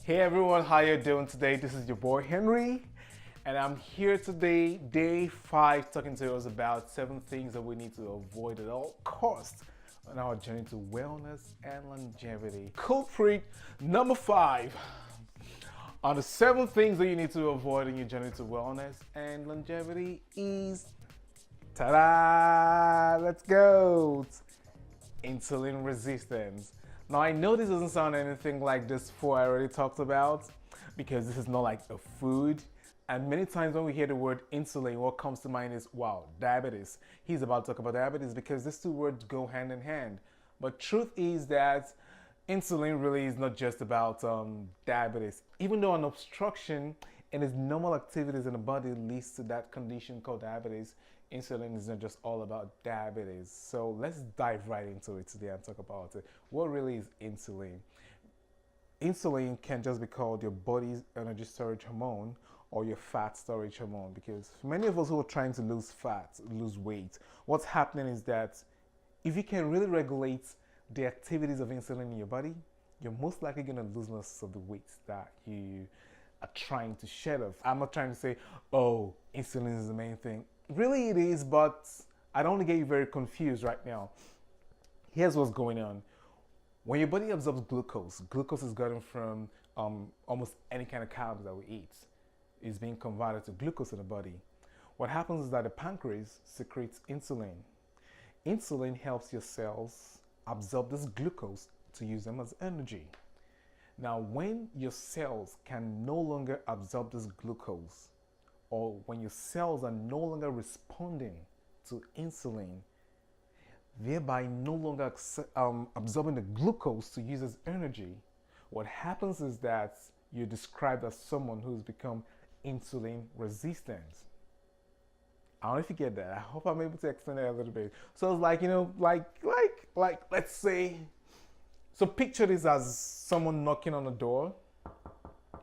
Hey everyone, how you doing today? This is your boy Henry, and I'm here today, day 5, talking to us about 7 things that we need to avoid at all costs on our journey to wellness and longevity. Culprit number 5 on the 7 things that you need to avoid in your journey to wellness and longevity is, ta-da! Let's go! Insulin resistance. Now I know this doesn't sound anything like this before I already talked about, because this is not like a food, and many times when we hear the word insulin, what comes to mind is, wow, diabetes. He's about to talk about diabetes because these two words go hand in hand. But truth is that insulin really is not just about diabetes. Even though an obstruction in its normal activities in the body leads to that condition called diabetes, insulin is not just all about diabetes. So let's dive right into it today and talk about it. What really is insulin? Insulin can just be called your body's energy storage hormone or your fat storage hormone, because for many of us who are trying to lose fat, lose weight, what's happening is that if you can really regulate the activities of insulin in your body, you're most likely going to lose most of the weight that you are trying to shed off. I'm not trying to say, oh, insulin is the main thing. Really it is, but I don't want to get you very confused right now. Here's what's going on. When your body absorbs glucose, glucose is gotten from almost any kind of carbs that we eat. It's being converted to glucose in the body. What happens is that the pancreas secretes insulin. Insulin helps your cells absorb this glucose to use them as energy. Now, when your cells can no longer absorb this glucose, or when your cells are no longer responding to insulin, thereby no longer absorbing the glucose to use as energy, what happens is that you're described as someone who's become insulin resistant. I don't know if you get that. I hope I'm able to explain that a little bit. So it's like, like let's say, so picture this as someone knocking on a door.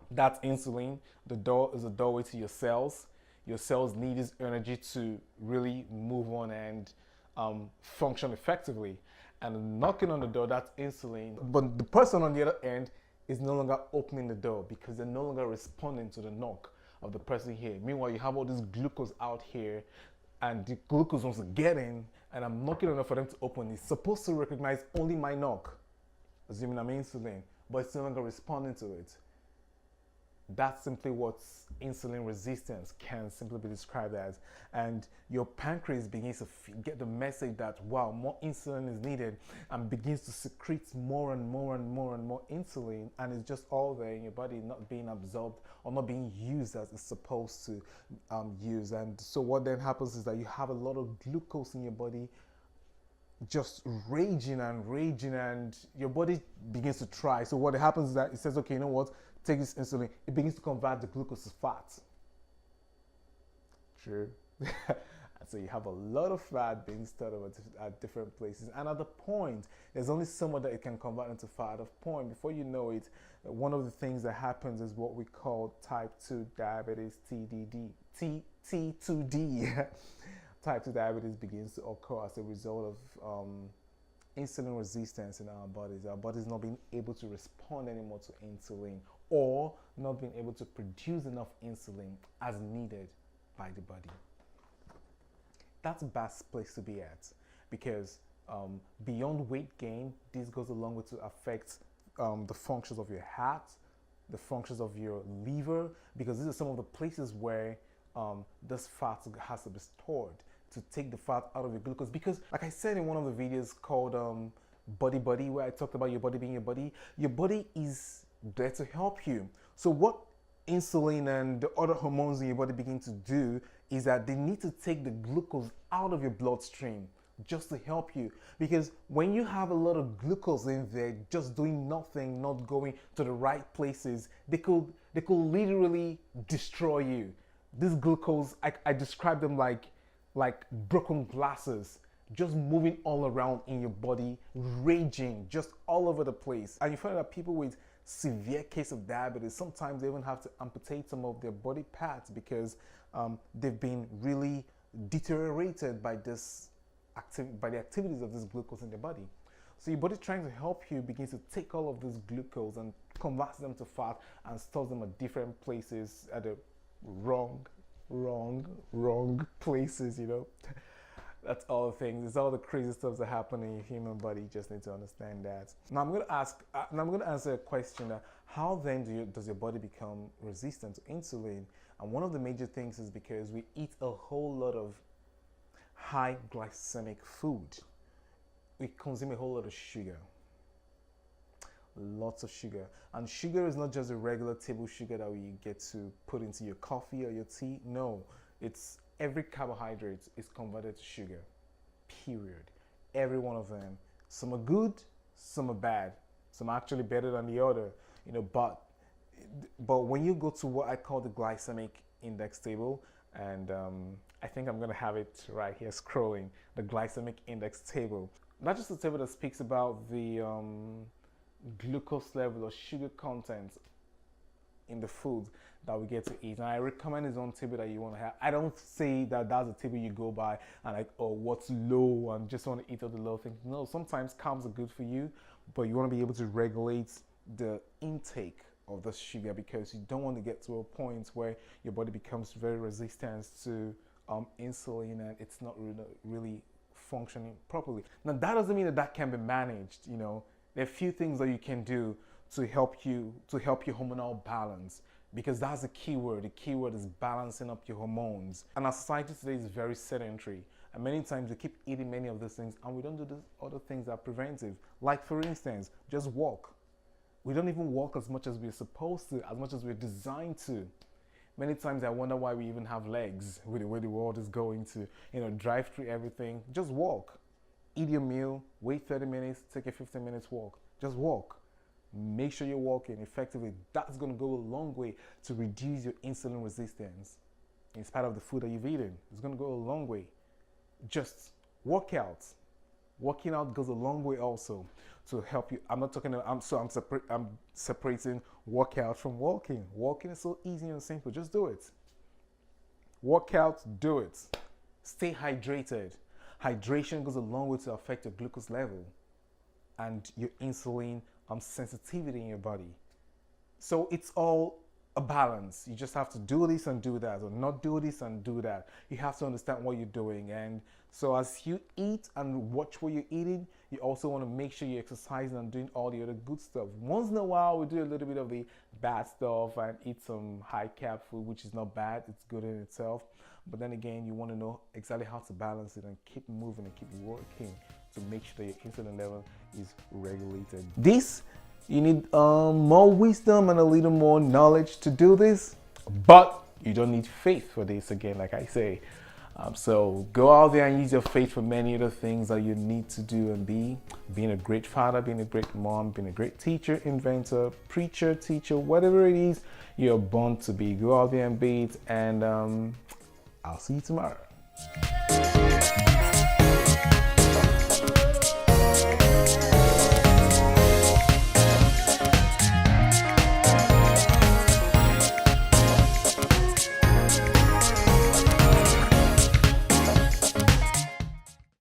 That's insulin. The door is a doorway to your cells. Your cells need this energy to really move on and function effectively. And knocking on the door, that's insulin. But the person on the other end is no longer opening the door because they're no longer responding to the knock of the person here. Meanwhile, you have all this glucose out here, and the glucose wants to get in, and I'm knocking on it for them to open. It's supposed to recognize only my knock, assuming I'm insulin, but it's no longer responding to it. That's simply what insulin resistance can simply be described as. And your pancreas begins to get the message that, wow, more insulin is needed, and begins to secrete more and more and more and more insulin, and it's just all there in your body, not being absorbed or not being used as it's supposed to use. And so what then happens is that you have a lot of glucose in your body just raging and raging, and your body begins to try. So what happens is that it says, okay, you know what, take this insulin. It begins to convert the glucose to fat. True. So you have a lot of fat being stored at different places, and at the point, there's only somewhere that it can convert into fat. At the point, before you know it, one of the things that happens is what we call type 2 diabetes, T2D. Type 2 diabetes begins to occur as a result of insulin resistance in our bodies. Our bodies not being able to respond anymore to insulin, or not being able to produce enough insulin as needed by the body. That's the best place to be at, because beyond weight gain, this goes along with to affect the functions of your heart, the functions of your liver, because these are some of the places where this fat has to be stored to take the fat out of your glucose. Because like I said in one of the videos called Body, where I talked about your body is there to help you. So what insulin and the other hormones in your body begin to do is that they need to take the glucose out of your bloodstream just to help you. Because when you have a lot of glucose in there just doing nothing, not going to the right places, they could literally destroy you. This glucose, I describe them like broken glasses, just moving all around in your body, raging just all over the place. And you find that people with severe case of diabetes, sometimes they even have to amputate some of their body parts because they've been really deteriorated by the activities of this glucose in their body. So your body trying to help you begins to take all of this glucose and converts them to fat and stores them at different places at the wrong places, you know. That's all the things. It's all the crazy stuff that happen in your human body. You just need to understand that. Now I'm going to answer a question. How then does your body become resistant to insulin? And one of the major things is because we eat a whole lot of high glycemic food. We consume a whole lot of sugar. Lots of sugar. And sugar is not just a regular table sugar that we get to put into your coffee or your tea. No, it's every carbohydrate is converted to sugar, period. Every one of them. Some are good, some are bad. Some are actually better than the other, you know, but when you go to what I call the glycemic index table, and I think I'm gonna have it right here scrolling, the glycemic index table. Not just a table that speaks about the glucose level or sugar content in the foods that we get to eat, and I recommend his own table that you want to have. I don't say that that's a table you go by and like, oh, what's low and just want to eat all the low things. No, sometimes carbs are good for you, but you want to be able to regulate the intake of the sugar because you don't want to get to a point where your body becomes very resistant to insulin and it's not really functioning properly. Now that doesn't mean that can be managed. You know, there are a few things that you can do to help your hormonal balance, because that's the key word. The key word is balancing up your hormones. And our society today is very sedentary, and many times we keep eating many of these things and we don't do the other things that are preventive. Like for instance, just walk. We don't even walk as much as we're supposed to, as much as we're designed to. Many times I wonder why we even have legs with the way the world is going to, you know, drive through everything. Just walk. Eat your meal, wait 30 minutes, take a 15 minutes walk. Just walk. Make sure you're walking effectively. That's going to go a long way to reduce your insulin resistance in spite of the food that you've eaten. It's going to go a long way. Just work out. Working out goes a long way also to help you. I'm separating workout from walking. Walking is so easy and simple. Just do it. Work out, do it. Stay hydrated. Hydration goes a long way to affect your glucose level and your insulin sensitivity in your body. So it's all a balance. You just have to do this and do that, or not do this and do that. You have to understand what you're doing. And so as you eat and watch what you're eating, you also want to make sure you're exercising and doing all the other good stuff. Once in a while, we do a little bit of the bad stuff and eat some high carb food, which is not bad. It's good in itself. But then again, you want to know exactly how to balance it and keep moving and keep working to make sure that your insulin level is regulated. You need more wisdom and a little more knowledge to do this, but you don't need faith for this, again, like I say. So go out there and use your faith for many other things that you need to do and being a great father, being a great mom, being a great teacher, inventor, preacher, teacher, whatever it is you're born to be. Go out there and be it, and I'll see you tomorrow.